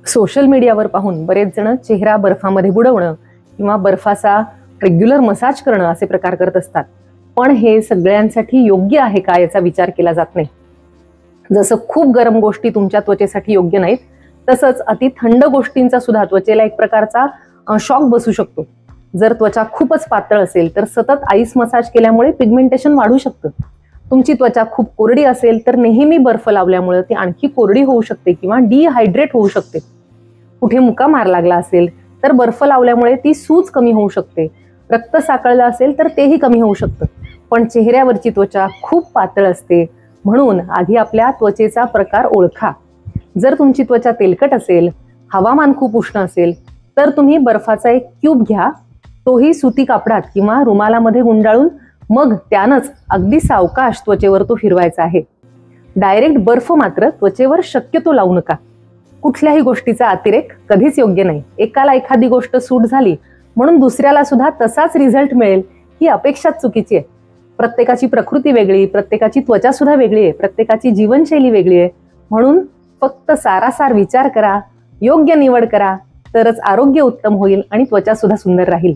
Social मीडियावर पाहून बरेच जण चेहरा बर्फामध्ये बुडवणं किंवा बर्फाचा रेग्युलर मसाज करणं असे प्रकार करत असतात. पण हे सगळ्यांसाठी योग्य आहे का याचा विचार केला जात नाही. जसं खूप गरम गोष्टी तुमच्या त्वचेसाठी योग्य नाहीत, तसंच अति थंड गोष्टींचा सुद्धा त्वचेला एक प्रकारचा शॉक बसू शकतो. जर त्वचा खूपच पातळ असेल तर सतत आईस मसाज केल्यामुळे पिगमेंटेशन वाढू शकतं. तुमची त्वचा खूप कोरडी असेल तर नेहमी बर्फ लावल्यामुळे ती आणखी कोरडी होऊ शकते किंवा डिहायड्रेट होऊ शकते. कुठे मुका मार लागला असेल तर बर्फ लावल्यामुळे ती सूज कमी होऊ शकते. रक्त साकळलं असेल तर तेही कमी होऊ शकतं. पण चेहऱ्यावरची त्वचा खूप पातळ असते, म्हणून आधी आपल्या त्वचेचा प्रकार ओळखा. जर तुमची त्वचा तेलकट असेल, हवामान खूप उष्ण असेल तर तुम्ही बर्फाचा एक क्यूब घ्या. तोही सुती कापडात किंवा रुमालामध्ये गुंडाळून मग त्यानंच अगदी सावकाश त्वचेवर तो फिरवायचा आहे. डायरेक्ट बर्फ मात्र त्वचेवर शक्यतो लावू नका. कुठल्याही गोष्टीचा अतिरेक कधीच योग्य नाही. एकाला एखादी गोष्ट सूट झाली म्हणून दुसऱ्याला सुद्धा तसाच रिझल्ट मिळेल ही अपेक्षाच चुकीची आहे. प्रत्येकाची प्रकृती वेगळी, प्रत्येकाची त्वचा सुद्धा वेगळी आहे, प्रत्येकाची जीवनशैली वेगळी आहे. म्हणून फक्त सारासार विचार करा, योग्य निवड करा, तरच आरोग्य उत्तम होईल आणि त्वचा सुद्धा सुंदर राहील.